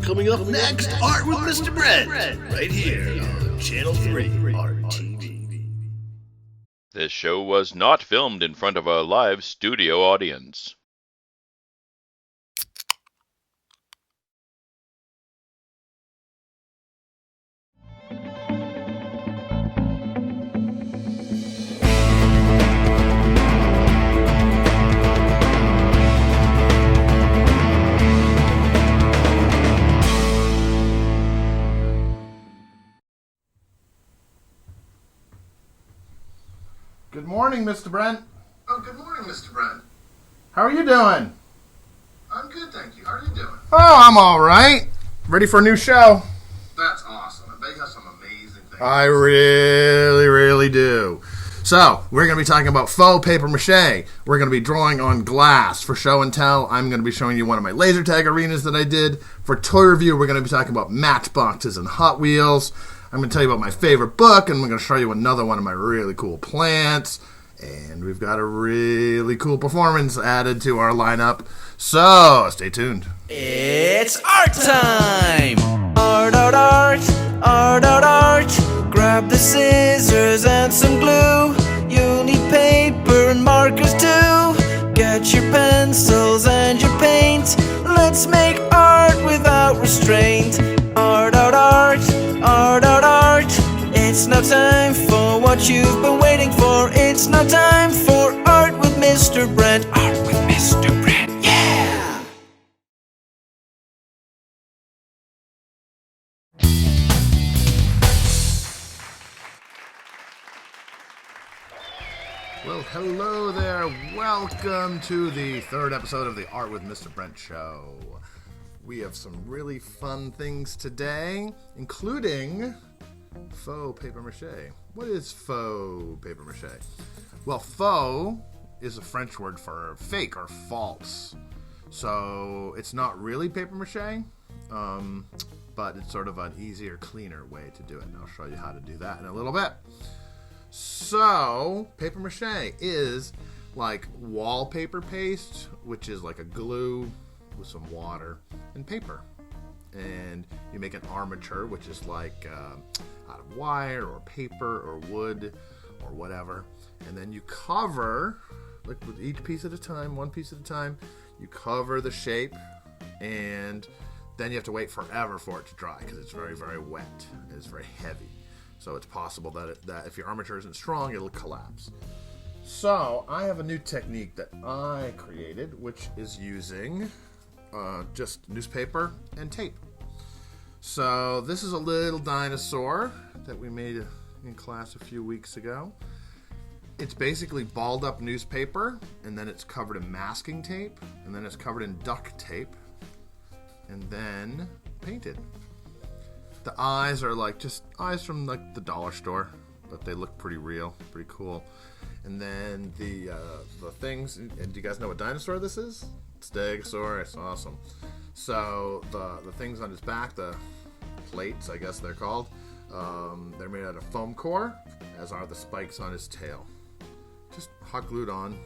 Coming up next, Art with Mr. Brent, right here on Channel 3 Art TV. This show was not filmed in front of a live studio audience. Good morning, Mr. Brent. Oh, good morning, Mr. Brent. How are you doing? I'm good, thank you. How are you doing? Oh, I'm all right. Ready for a new show? That's awesome. I bet you have some amazing things. I really do. So, we're going to be talking about faux paper mache. We're going to be drawing on glass for show and tell. I'm going to be showing you one of my laser tag arenas that I did. For toy review, we're going to be talking about matchboxes and Hot Wheels. I'm going to tell you about my favorite book, and we're going to show you another one of my really cool plants. And we've got a really cool performance added to our lineup. So, stay tuned. It's art time! Art, art, art, art, art, art. Grab the scissors and some glue. You'll need paper and markers too. Get your pencils and your paint. Let's make art without restraint. Art, art, art, art, art, art. It's now time for what you've been waiting for. It's now time for Art with Mr. Brent. Art with Mr. Brent, yeah! Well, hello there. Welcome to the third episode of the Art with Mr. Brent Show. We have some really fun things today, including faux paper mache. What is faux paper mache? Well, faux is a French word for fake or false. So it's not really paper mache, but it's sort of an easier, cleaner way to do it. And I'll show you how to do that in a little bit. So, paper mache is like wallpaper paste, which is like a glue with some water and paper. And you make an armature, which is like out of wire or paper or wood or whatever. And then you cover, like with each piece at a time, one piece at a time, you cover the shape, and then you have to wait forever for it to dry because it's very, very wet. It's very heavy. So it's possible that if your armature isn't strong, it'll collapse. So I have a new technique that I created, which is using just newspaper and tape. So this is a little dinosaur that we made in class a few weeks ago. It's basically balled up newspaper, and then it's covered in masking tape, and then it's covered in duct tape, and then painted. The eyes are like just eyes from like the dollar store, but they look pretty real, pretty cool. And then the things, and do you guys know what dinosaur this is? Stegosaurus, awesome. So the things on his back, the plates, I guess they're called, they're made out of foam core, as are the spikes on his tail. Just hot glued on.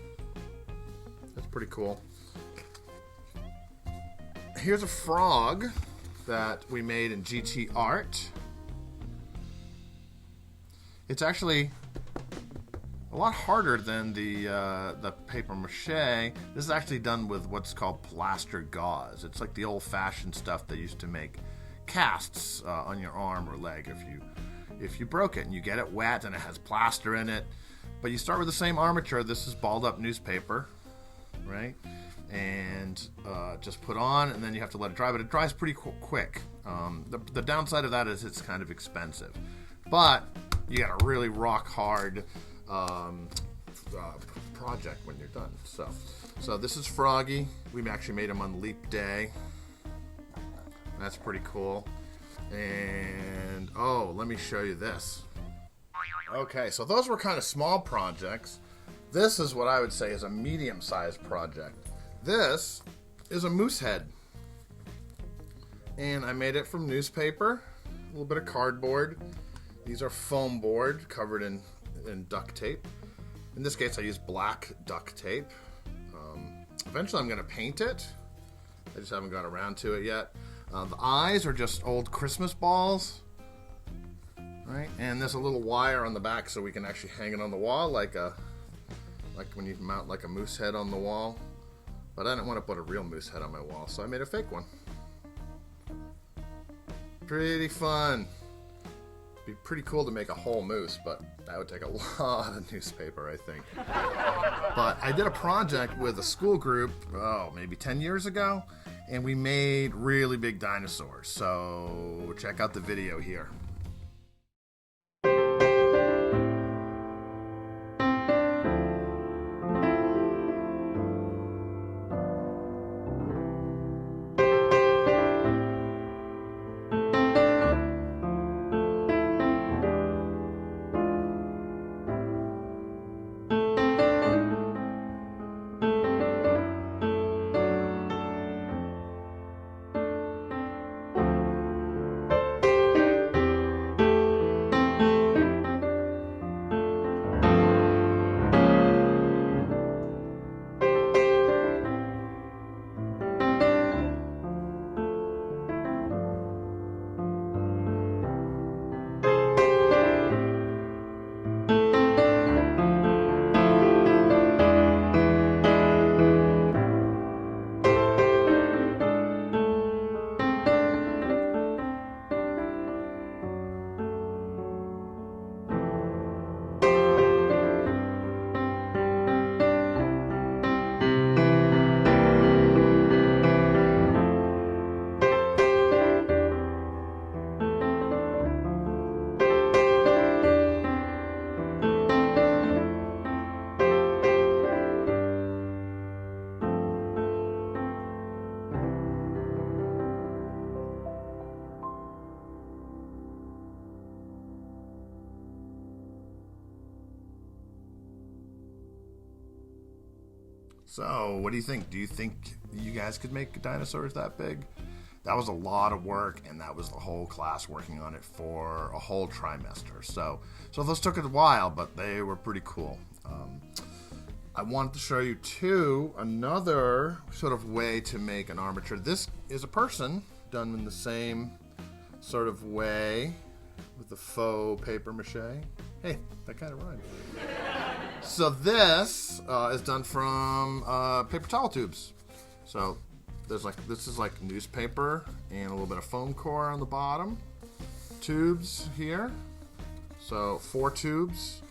That's pretty cool. Here's a frog that we made in GT Art. It's actually a lot harder than the paper mache. This is actually done with what's called plaster gauze. It's like the old-fashioned stuff they used to make casts on your arm or leg if you broke it, and you get it wet and it has plaster in it. But you start with the same armature. This is balled up newspaper, right? And just put on, and then you have to let it dry, but it dries pretty quick. The downside of that is it's kind of expensive, but you got a really rock hard project when you're done. So this is Froggy. We actually made him on Leap Day. That's pretty cool. And let me show you this. Okay, so those were kind of small projects. This is what I would say is a medium-sized project. This is a moose head, and I made it from newspaper, a little bit of cardboard. These are foam board covered in duct tape. In this case, I used black duct tape. Eventually, I'm going to paint it. I just haven't got around to it yet. The eyes are just old Christmas balls. Right? And there's a little wire on the back so we can actually hang it on the wall like when you mount like a moose head on the wall. But I didn't want to put a real moose head on my wall, so I made a fake one. Pretty fun. Be pretty cool to make a whole moose, but that would take a lot of newspaper, I think. But I did a project with a school group, maybe 10 years ago, and we made really big dinosaurs. So check out the video here. So, what do you think? Do you think you guys could make dinosaurs that big? That was a lot of work, and that was the whole class working on it for a whole trimester. So those took a while, but they were pretty cool. I wanted to show you, too, another sort of way to make an armature. This is a person done in the same sort of way with the faux paper mache. Hey, that kind of rhymed. So this is done from paper towel tubes. So this is like newspaper and a little bit of foam core on the bottom. Tubes here. So 4 tubes.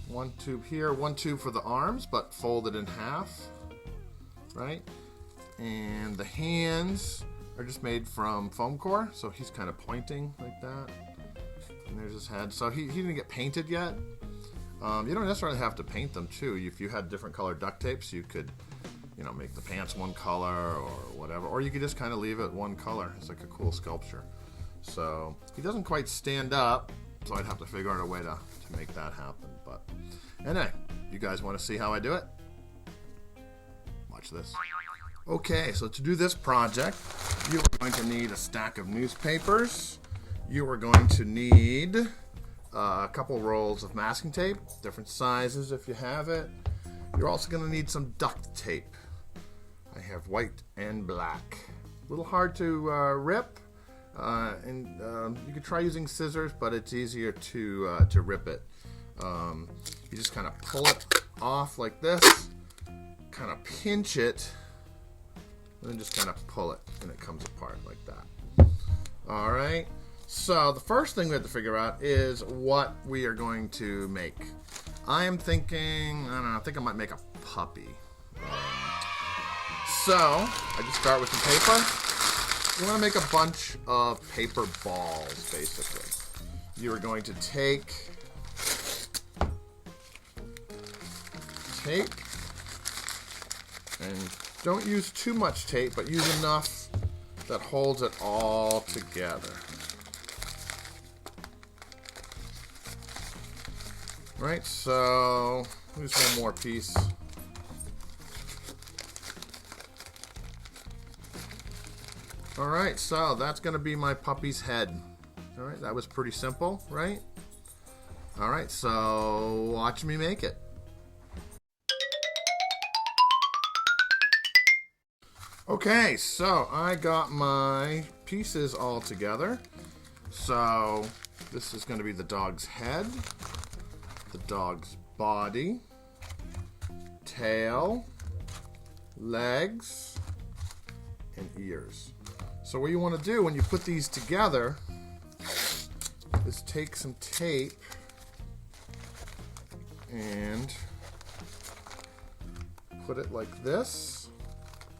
1 tube here, 1 tube for the arms, but folded in half. Right? And the hands are just made from foam core. So he's kind of pointing like that. And there's his head. So he didn't get painted yet. You don't necessarily have to paint them too. If you had different colored duct tapes, you could, make the pants one color or whatever. Or you could just kind of leave it one color. It's like a cool sculpture. So he doesn't quite stand up, so I'd have to figure out a way to make that happen. But anyway, you guys want to see how I do it? Watch this. Okay, so to do this project, you are going to need a stack of newspapers. You are going to need a couple rolls of masking tape, different sizes if you have it. You're also going to need some duct tape. I have white and black. A little hard to rip, and you could try using scissors, but it's easier to rip it. You just kind of pull it off like this, kind of pinch it, and then just kind of pull it, and it comes apart like that. All right. So the first thing we have to figure out is what we are going to make. I am thinking, I think I might make a puppy. So I just start with the paper. You want to make a bunch of paper balls, basically. You are going to take tape, and don't use too much tape, but use enough that holds it all together. Right, so here's one more piece. Alright, so that's going to be my puppy's head. Alright, that was pretty simple, right? Alright, so watch me make it. Okay, so I got my pieces all together. So this is going to be the dog's head, the dog's body, tail, legs, and ears. So what you want to do when you put these together is take some tape and put it like this.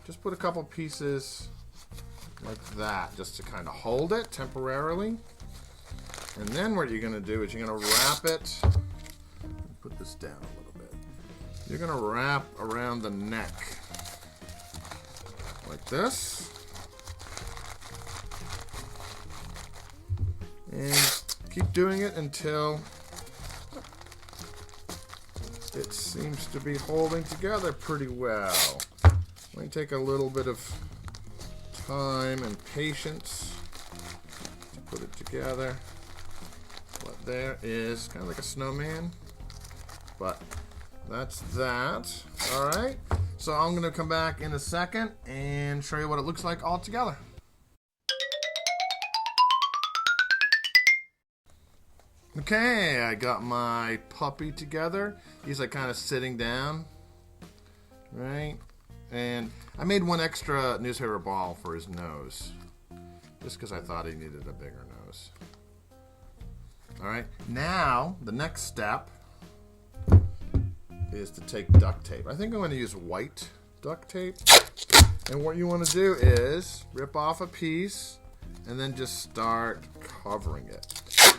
Just put a couple pieces like that just to kind of hold it temporarily. And then what you're going to do is you're going to wrap it. Put this down a little bit. You're going to wrap around the neck like this. And keep doing it until it seems to be holding together pretty well. Might take a little bit of time and patience to put it together. But there is kind of like a snowman. But that's that. Alright. So I'm going to come back in a second and show you what it looks like all together. Okay, I got my puppy together. He's like kind of sitting down. Right? And I made one extra newspaper ball for his nose. Just because I thought he needed a bigger nose. Alright, now the next step is to take duct tape. I think I'm going to use white duct tape. And what you want to do is rip off a piece and then just start covering it.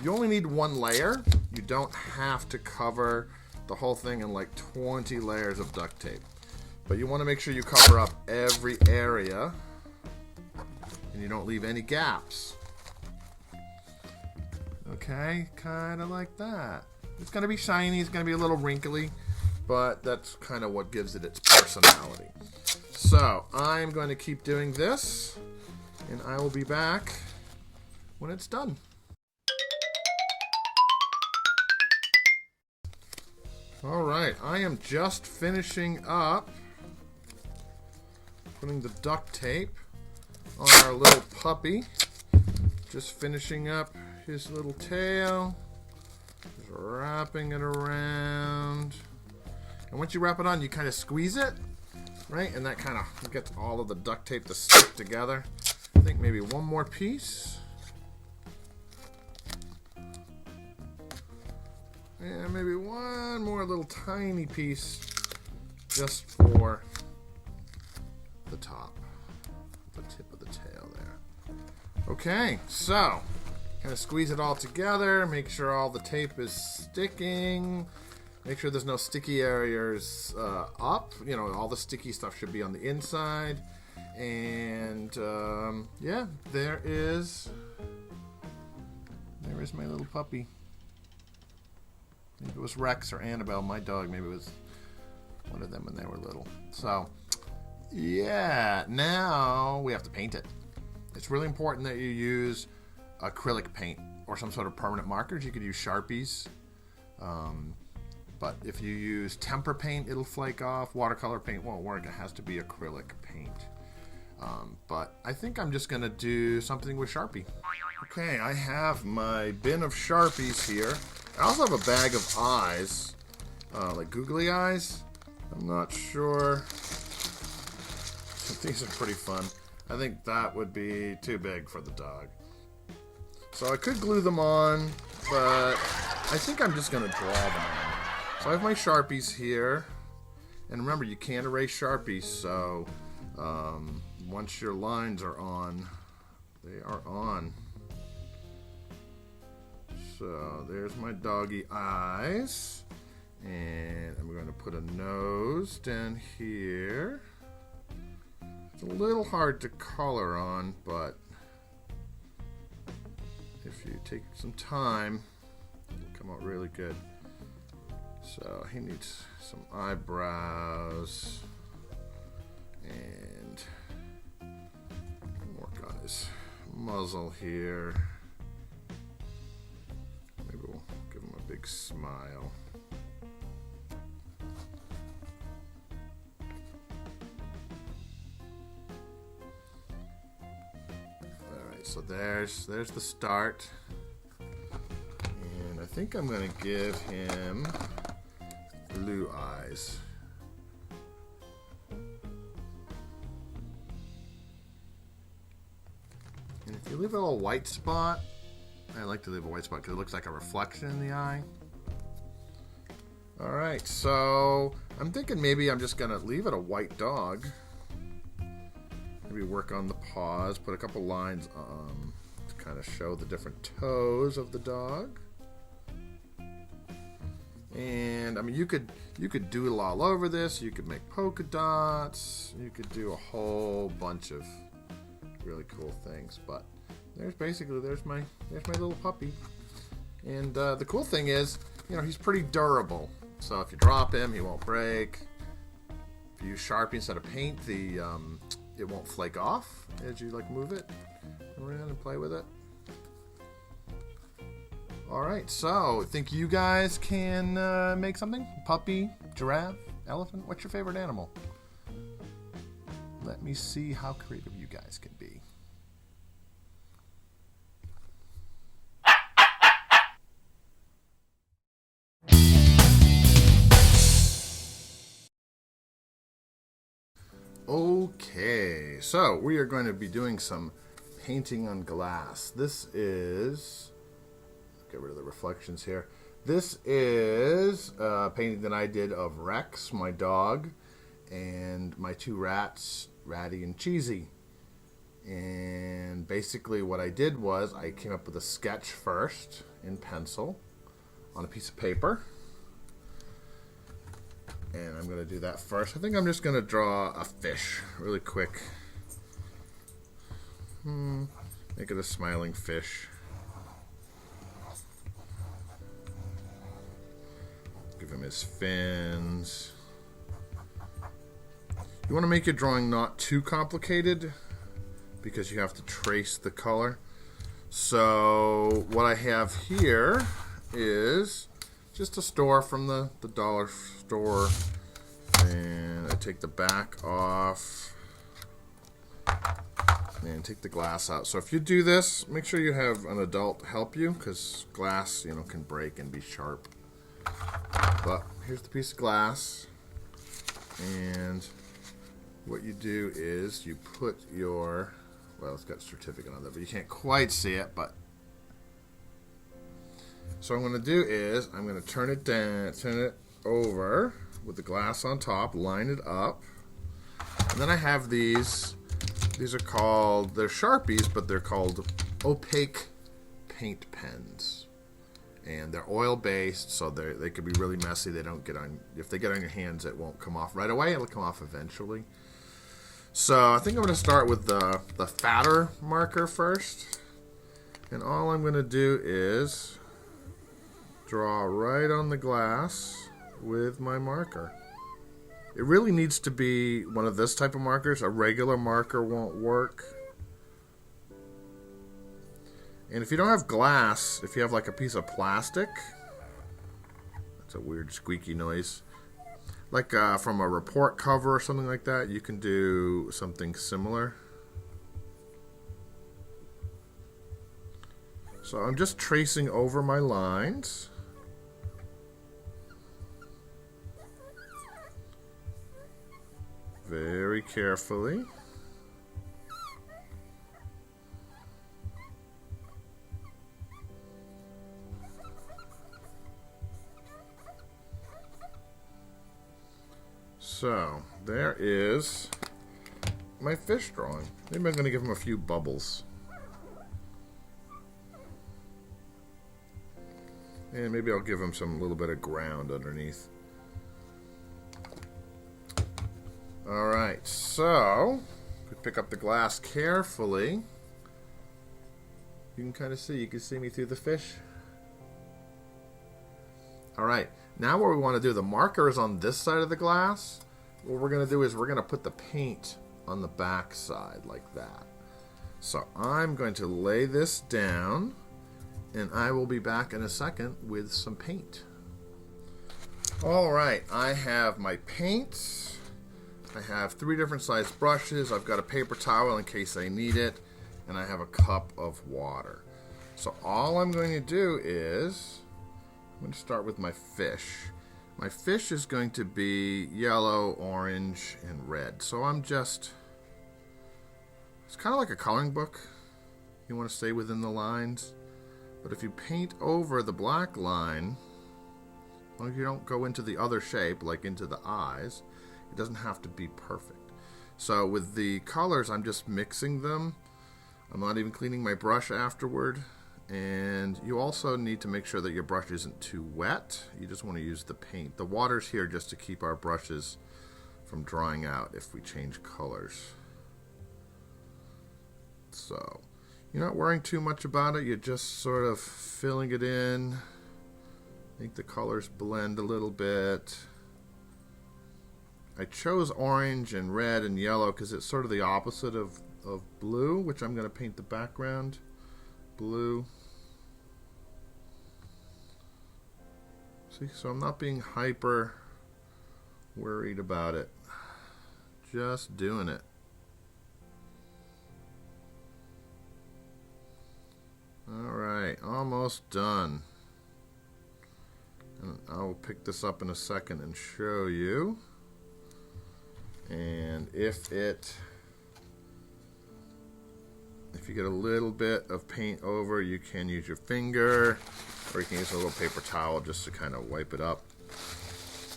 You only need one layer. You don't have to cover the whole thing in like 20 layers of duct tape. But you want to make sure you cover up every area and you don't leave any gaps. Okay, kind of like that. It's going to be shiny, it's going to be a little wrinkly, but that's kind of what gives it its personality. So, I'm going to keep doing this, and I will be back when it's done. Alright, I am just finishing up putting the duct tape on our little puppy. Just finishing up his little tail. Just wrapping it around. And once you wrap it on, you kind of squeeze it, right? And that kind of gets all of the duct tape to stick together. I think maybe one more piece. And maybe one more little tiny piece just for the top, the tip of the tail there. Okay, so kind of squeeze it all together, make sure all the tape is sticking, make sure there's no sticky areas up. You know, all the sticky stuff should be on the inside. And yeah, there is my little puppy. Maybe it was Rex or Annabelle, my dog. Maybe it was one of them when they were little. So, yeah, now we have to paint it. It's really important that you use acrylic paint or some sort of permanent markers. You could use Sharpies. But if you use temper paint, it'll flake off. Watercolor paint won't work. It has to be acrylic paint. But I think I'm just going to do something with Sharpie. Okay, I have my bin of Sharpies here. I also have a bag of eyes, like googly eyes. I'm not sure. These are pretty fun. I think that would be too big for the dog. So I could glue them on, but I think I'm just going to draw them on. So I have my Sharpies here. And remember, you can't erase Sharpies, so once your lines are on, they are on. So there's my doggy eyes, and I'm going to put a nose down here. It's a little hard to color on, but if you take some time, it'll come out really good. So he needs some eyebrows, and work on his muzzle here. Maybe we'll give him a big smile. Alright, so there's the start. And I think I'm going to give him blue eyes. And if you leave a little white spot, I like to leave a white spot because it looks like a reflection in the eye. Alright, so I'm thinking maybe I'm just going to leave it a white dog. Maybe work on the paws, put a couple lines to kind of show the different toes of the dog. And I mean, you could doodle all over this. You could make polka dots. You could do a whole bunch of really cool things. But there's my little puppy. And the cool thing is, you know, he's pretty durable. So if you drop him, he won't break. If you use Sharpie instead of paint, it won't flake off as you like move it around and play with it. Alright, so think you guys can make something? Puppy, giraffe, elephant? What's your favorite animal? Let me see how creative you guys can be. Okay, so we are going to be doing some painting on glass. This is, get rid of the reflections here. This is a painting that I did of Rex, my dog, and my two rats, Ratty and Cheesy. And basically what I did was I came up with a sketch first in pencil on a piece of paper. And I'm going to do that first. I think I'm just going to draw a fish really quick. Make it a smiling fish. Give him his fins. You want to make your drawing not too complicated because you have to trace the color. So what I have here is just a store from the dollar store, and I take the back off and take the glass out. So if you do this, make sure you have an adult help you because glass, you know, can break and be sharp. But here's the piece of glass, and what you do is you put your, well, it's got a certificate on there, but you can't quite see it, but so what I'm going to do is I'm going to turn it down, turn it over with the glass on top, line it up, and then I have these are called, they're Sharpies, but they're called opaque paint pens. And they're oil based, so they could be really messy. They don't get on, if they get on your hands, it won't come off right away, it'll come off eventually. So I think I'm going to start with the fatter marker first. And all I'm going to do is draw right on the glass with my marker. It really needs to be one of this type of markers. A regular marker won't work. And if you don't have glass, if you have like a piece of plastic, that's a weird squeaky noise, like from a report cover or something like that, you can do something similar. So I'm just tracing over my lines. Very carefully. So, there is my fish drawing. Maybe I'm going to give him a few bubbles. And maybe I'll give him some little bit of ground underneath. Alright, so we pick up the glass carefully. You can kind of see, you can see me through the fish. Alright, now what we want to do, the marker is on this side of the glass. What we're going to do is we're going to put the paint on the back side like that. So I'm going to lay this down, and I will be back in a second with some paint. Alright, I have my paint. I have 3 different size brushes. I've got a paper towel in case I need it. and I have a cup of water. So all I'm going to do is, I'm going to start with my fish. My fish is going to be yellow, orange, and red. So it's kind of like a coloring book. You want to stay within the lines. But if you paint over the black line, as long as you don't go into the other shape, like into the eyes, it doesn't have to be perfect. So with the colors, I'm just mixing them. I'm not even cleaning my brush afterward. And you also need to make sure that your brush isn't too wet. You just want to use the paint. The water's here just to keep our brushes from drying out if we change colors. So you're not worrying too much about it. You're just sort of filling it in. Make the colors blend a little bit. I chose orange and red and yellow because it's sort of the opposite of blue, which I'm going to paint the background blue. See, so I'm not being hyper worried about it. Just doing it. Alright, almost done. And I'll pick this up in a second and show you. And if you get a little bit of paint over, you can use your finger, or you can use a little paper towel just to kind of wipe it up.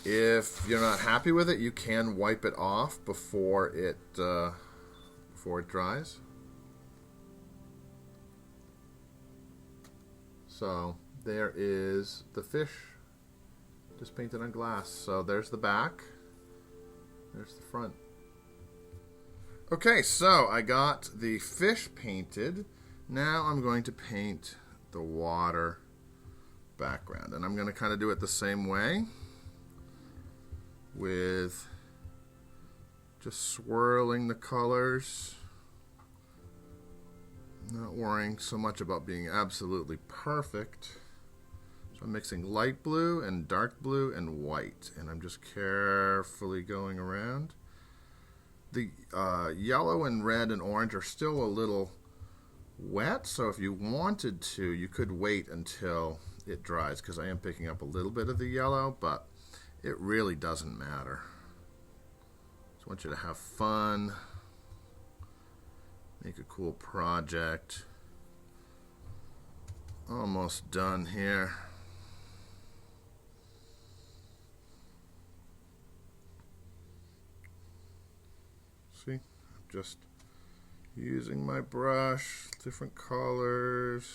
If you're not happy with it, you can wipe it off before it dries. So there is the fish just painted on glass. So there's the back, there's the front. Okay, so I got the fish painted. Now I'm going to paint the water background. And I'm going to kind of do it the same way, with just swirling the colors. Not worrying so much about being absolutely perfect. So I'm mixing light blue and dark blue and white. And I'm just carefully going around. The yellow and red and orange are still a little wet, so if you wanted to, you could wait until it dries, because I am picking up a little bit of the yellow, but it really doesn't matter. Just want you to have fun, make a cool project. Almost done here. See, just using my brush, different colors.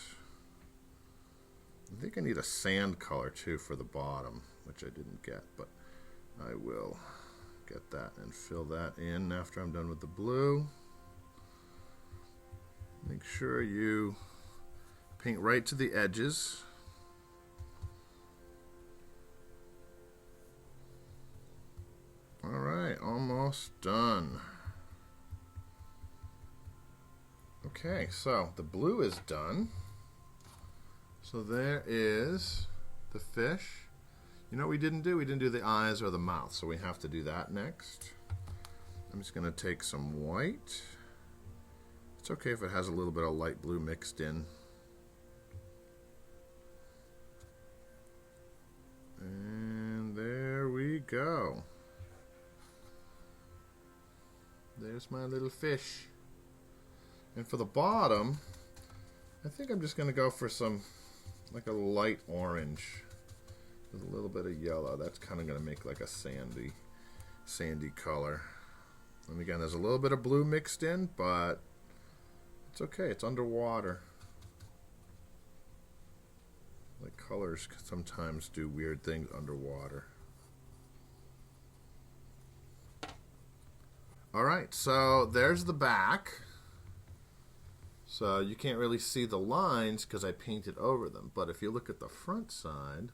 I think I need a sand color too for the bottom, which I didn't get, but I will get that and fill that in after I'm done with the blue. Make sure you paint right to the edges. Alright, almost done. Okay, so the blue is done. So there is the fish. You know what we didn't do? We didn't do the eyes or the mouth, so we have to do that next. I'm just going to take some white. It's okay if it has a little bit of light blue mixed in. And there we go. There's my little fish. And for the bottom, I think I'm just going to go for some, like a light orange with a little bit of yellow. That's kind of going to make like a sandy color. And again, there's a little bit of blue mixed in, but it's okay. It's underwater. Like colors sometimes do weird things underwater. Alright, so there's the back. So you can't really see the lines because I painted over them. But if you look at the front side,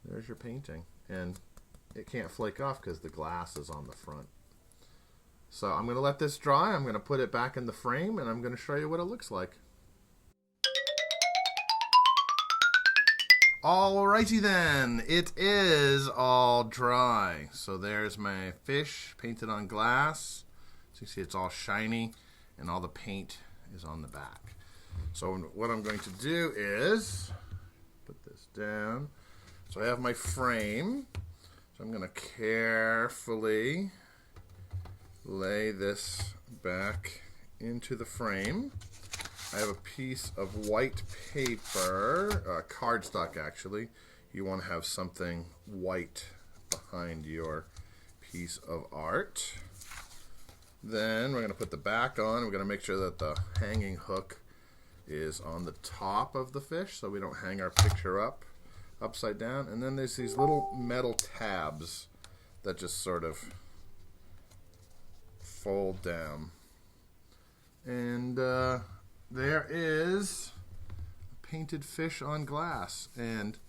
there's your painting. And it can't flake off because the glass is on the front. So I'm going to let this dry. I'm going to put it back in the frame and I'm going to show you what it looks like. Alrighty then, it is all dry. So there's my fish painted on glass. So you see it's all shiny. and all the paint is on the back. So what I'm going to do is put this down. So I have my frame. So I'm going to carefully lay this back into the frame. I have a piece of white paper, cardstock actually. You want to have something white behind your piece of art. Then we're going to put the back on. We're going to make sure that the hanging hook is on the top of the fish so we don't hang our picture upside down. And then there's these little metal tabs that just sort of fold down. And there is a painted fish on glass. And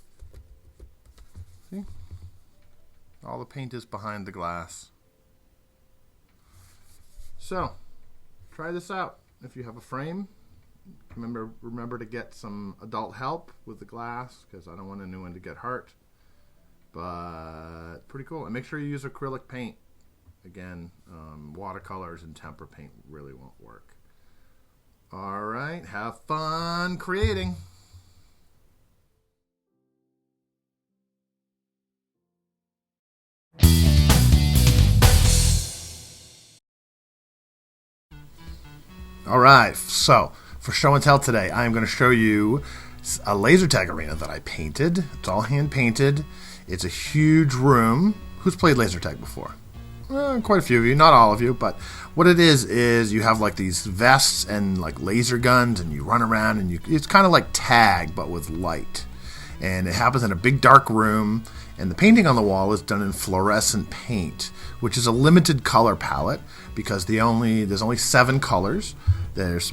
see? All the paint is behind the glass. So, try this out. If you have a frame, remember to get some adult help with the glass because I don't want a new one to get hurt. But pretty cool. And make sure you use acrylic paint. Again, watercolors and tempera paint really won't work. All right, have fun creating. All right, so for show and tell today, I am going to show you a laser tag arena that I painted. It's all hand painted. It's a huge room. Who's played laser tag before? Quite a few of you, not all of you, but what it is you have like these vests and like laser guns, and you run around, and it's kind of like tag but with light. And it happens in a big dark room, and the painting on the wall is done in fluorescent paint, which is a limited color palette because there's only 7 colors. There's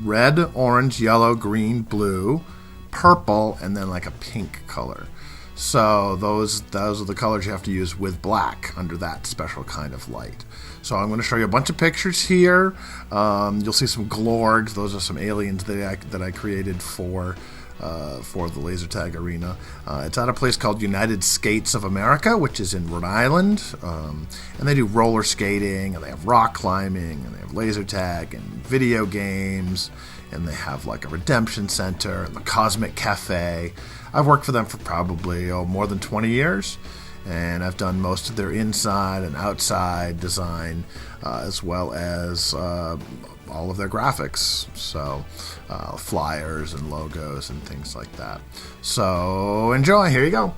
red, orange, yellow, green, blue, purple, and then like a pink color. So those are the colors you have to use with black under that special kind of light. So I'm going to show you a bunch of pictures here. You'll see some glorgs. Those are some aliens that I created for the laser tag arena. It's at a place called United Skates of America, which is in Rhode Island. And they do roller skating, and they have rock climbing, and they have laser tag and video games, and they have like a redemption center and the Cosmic Cafe. I've worked for them for probably more than 20 years, and I've done most of their inside and outside design, as well as all of their graphics, so flyers and logos and things like that. So enjoy, here you go.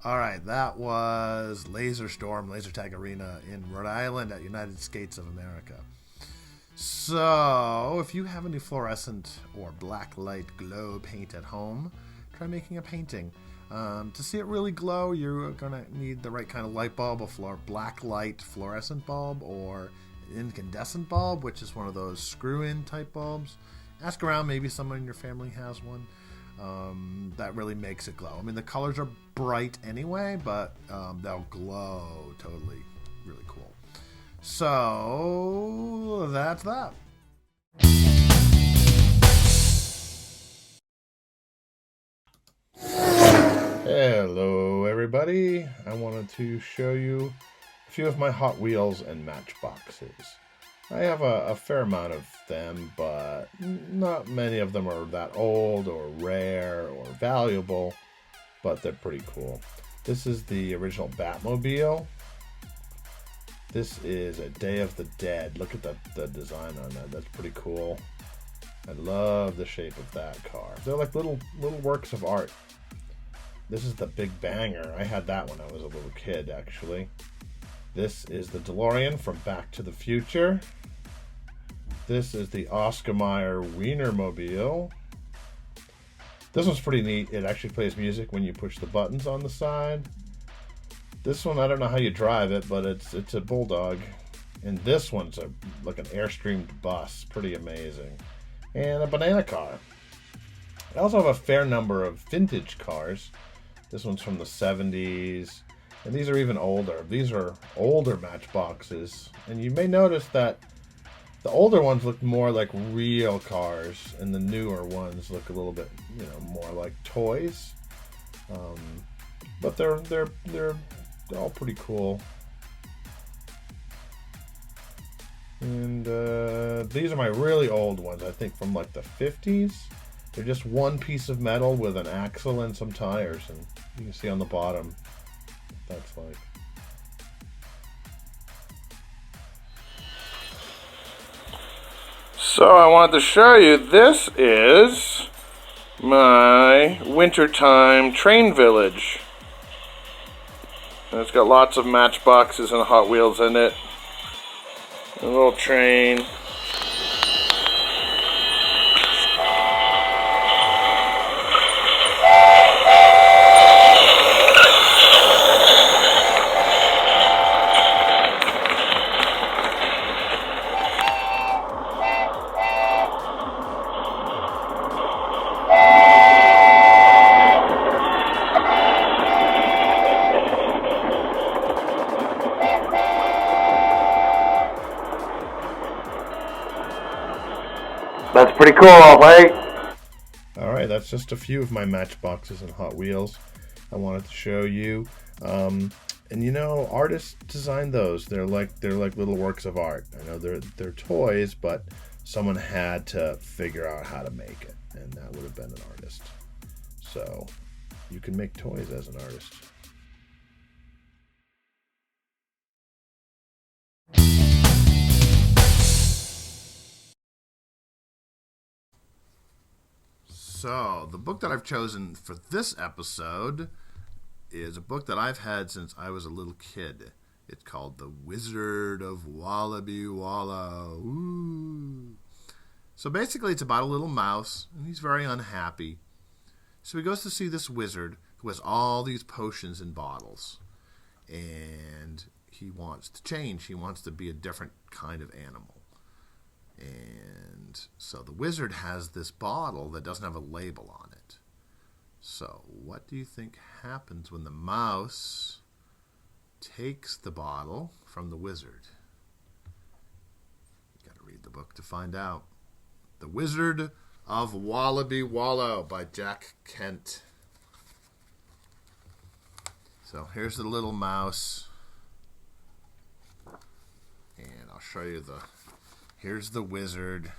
All right, that was Laser Storm Laser Tag Arena in Rhode Island at United Skates of America. So, if you have any fluorescent or black light glow paint at home, try making a painting. To see it really glow, you're going to need the right kind of light bulb, a black light fluorescent bulb, or an incandescent bulb, which is one of those screw-in type bulbs. Ask around, maybe someone in your family has one. That really makes it glow. I mean, the colors are bright anyway, but they'll glow totally, really cool. So that's that. Hello everybody, I wanted to show you a few of my Hot Wheels and Matchboxes. I have a fair amount of them, but not many of them are that old or rare or valuable, but they're pretty cool. This is the original Batmobile. This is a Day of the Dead. Look at the design on that, that's pretty cool. I love the shape of that car. They're like little works of art. This is the Big Banger. I had that when I was a little kid, actually. This is the DeLorean from Back to the Future. This is the Oscar Mayer Wienermobile. This one's pretty neat. It actually plays music when you push the buttons on the side. This one, I don't know how you drive it, but it's a Bulldog. And this one's like an Airstreamed bus. Pretty amazing. And a banana car. I also have a fair number of vintage cars. This one's from the 70s, and these are even older. These are older Matchboxes, and you may notice that the older ones look more like real cars, and the newer ones look a little bit, more like toys. But they're all pretty cool. And these are my really old ones, I think from like the 50s. They're just one piece of metal with an axle and some tires, and you can see on the bottom what that's like. So I wanted to show you, this is my wintertime train village. And it's got lots of Matchboxes and Hot Wheels in it. A little train. That's pretty cool, right? Alright, that's just a few of my Matchboxes and Hot Wheels I wanted to show you. And artists designed those. They're like little works of art. I know they're toys, but someone had to figure out how to make it, and that would have been an artist. So you can make toys as an artist. So, the book that I've chosen for this episode is a book that I've had since I was a little kid. It's called The Wizard of Wallaby Walla. Ooh. So basically it's about a little mouse, and he's very unhappy. So he goes to see this wizard who has all these potions in bottles. And he wants to change. He wants to be a different kind of animal. And so the wizard has this bottle that doesn't have a label on it. So what do you think happens when the mouse takes the bottle from the wizard? You got to read the book to find out. The Wizard of Wallaby Wallow by Jack Kent. So here's the little mouse. And I'll show you here's the wizard.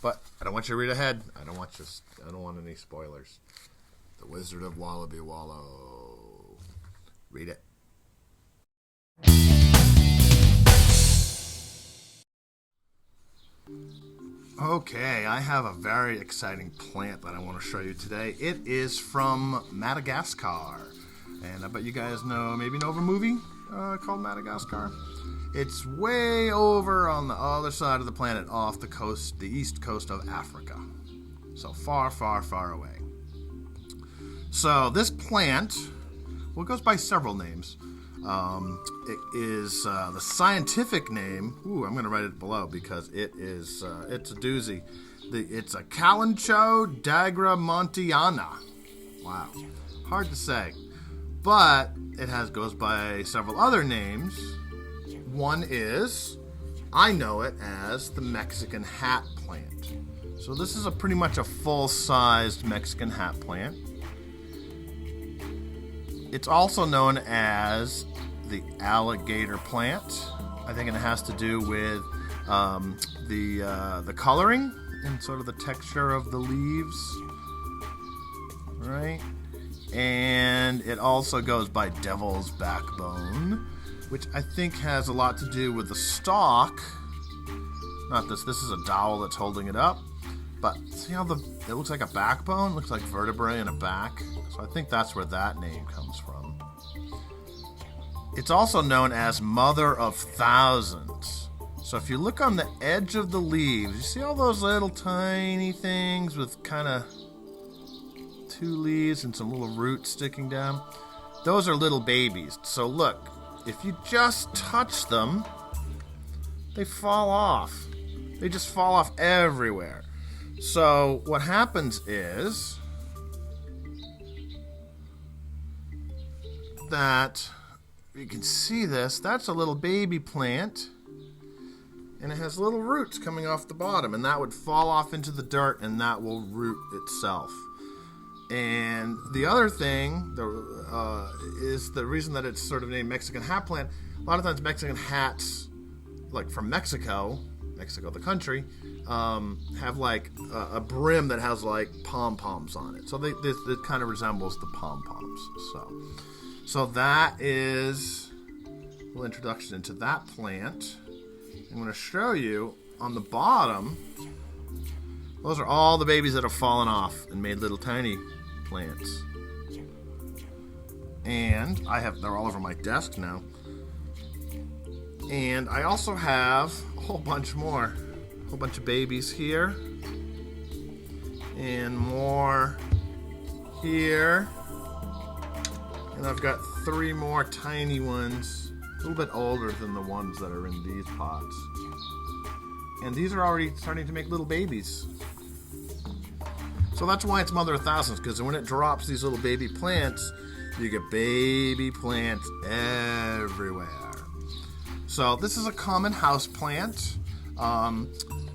But I don't want you to read ahead. I don't want any spoilers. The Wizard of Wallaby Wallow. Read it. Okay, I have a very exciting plant that I want to show you today. It is from Madagascar. And I bet you guys maybe know of a movie called Madagascar. It's way over on the other side of the planet, off the coast, the east coast of Africa. So far, far, far away. So this plant, well, it goes by several names. It is the scientific name. Ooh, I'm going to write it below because it's a doozy. It's a kalanchoe dagramontiana. Wow, hard to say, but it goes by several other names. One is, I know it as the Mexican hat plant. So this is pretty much a full-sized Mexican hat plant. It's also known as the alligator plant. I think it has to do with the coloring and sort of the texture of the leaves, right? And it also goes by devil's backbone, which I think has a lot to do with the stalk. Not this. This is a dowel that's holding it up. But see how it looks like a backbone? It looks like vertebrae and a back. So I think that's where that name comes from. It's also known as Mother of Thousands. So if you look on the edge of the leaves, you see all those little tiny things with kind of 2 leaves and some little roots sticking down? Those are little babies. So look, if you just touch them, they fall off. They just fall off everywhere. So what happens is that you can see this. That's a little baby plant, and it has little roots coming off the bottom, and that would fall off into the dirt, and that will root itself. And the other thing is the reason that it's sort of named Mexican hat plant. A lot of times Mexican hats, like from Mexico the country, have like a brim that has like pom-poms on it. So it kind of resembles the pom-poms. So that is a little introduction into that plant. I'm going to show you on the bottom. Those are all the babies that have fallen off and made little tiny plants. And they're all over my desk now. And I also have a whole bunch more. A whole bunch of babies here. And more here. And I've got 3 more tiny ones, a little bit older than the ones that are in these pots. And these are already starting to make little babies. So that's why it's Mother of Thousands, because when it drops these little baby plants, you get baby plants everywhere. So this is a common house plant.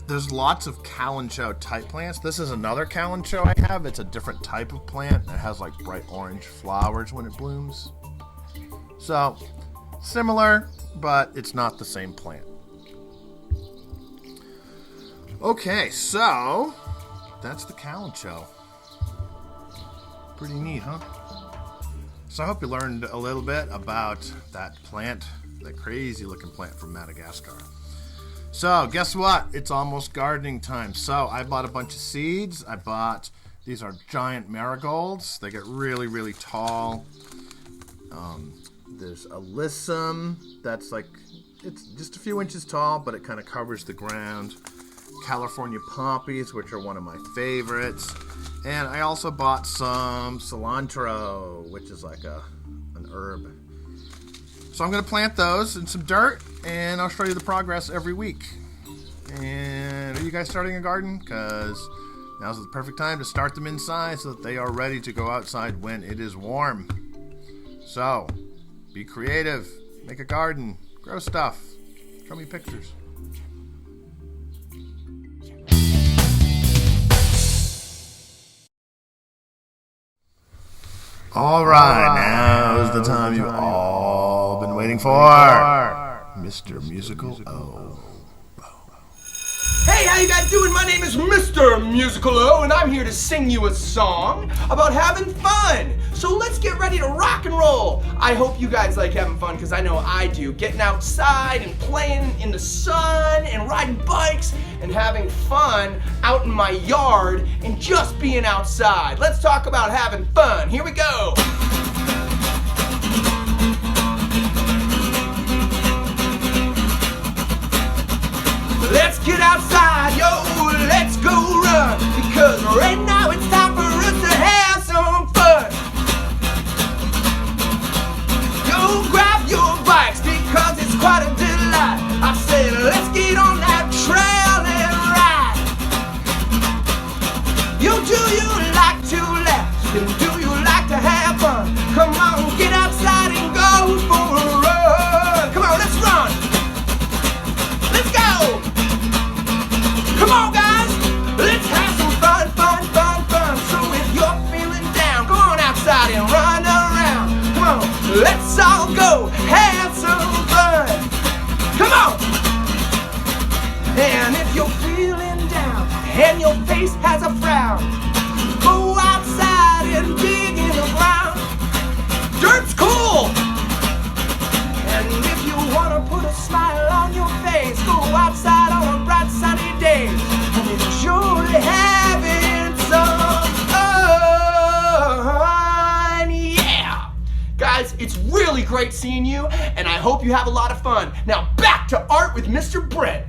There's lots of kalanchoe type plants. This is another kalanchoe I have. It's a different type of plant. It has like bright orange flowers when it blooms. So similar, but it's not the same plant. Okay, so that's the kalanchoe. Pretty neat, huh? So I hope you learned a little bit about that plant, that crazy looking plant from Madagascar. So guess what? It's almost gardening time. So I bought a bunch of seeds. These are giant marigolds. They get really, really tall. There's alyssum that's like, it's just a few inches tall, but it kind of covers the ground. California poppies, which are one of my favorites. And I also bought some cilantro, which is like an herb. So I'm going to plant those in some dirt, and I'll show you the progress every week. And are you guys starting a garden? Because now's the perfect time to start them inside so that they are ready to go outside when it is warm. So, be creative. Make a garden. Grow stuff. Show me pictures. All right, now's the time you've all been waiting for. Mr. Musical O. Hey, how you guys doing? My name is Mr. Musical O, and I'm here to sing you a song about having fun. So let's get ready to rock and roll. I hope you guys like having fun, because I know I do. Getting outside and playing in the sun and riding bikes and having fun out in my yard and just being outside. Let's talk about having fun. Here we go. Let's get outside, yo, let's go run, because right now it's time for us to have some fun. Yo, grab your bikes, because it's quite a delight. I said, let's get on that trail and ride. Yo, do you like to laugh? And do you like to have fun? Come on, get outside and go for a run. Come on, let's run. Let's go. Come on, guys, let's have some fun, fun, fun. Let's all go have some fun. Come on! And if you're feeling down and your face has a frown, go outside and dig in the ground. Dirt's cool! And if you want to put a smile on your face, go outside on a bright sunny day and enjoy having some fun. Yeah! Guys, it's really great seeing you, and I hope you have a lot of fun. Now back to Art with Mr. Brent.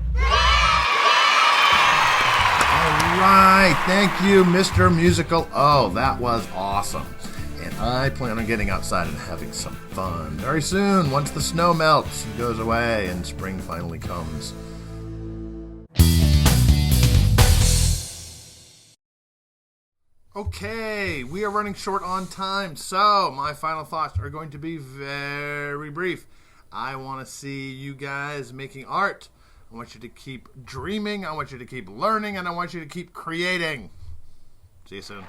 All right, thank you, Mr. Musical. Oh, that was awesome. And I plan on getting outside and having some fun very soon, once the snow melts and goes away and spring finally comes. Okay, we are running short on time, so my final thoughts are going to be very brief. I want to see you guys making art. I want you to keep dreaming, I want you to keep learning, and I want you to keep creating. See you soon.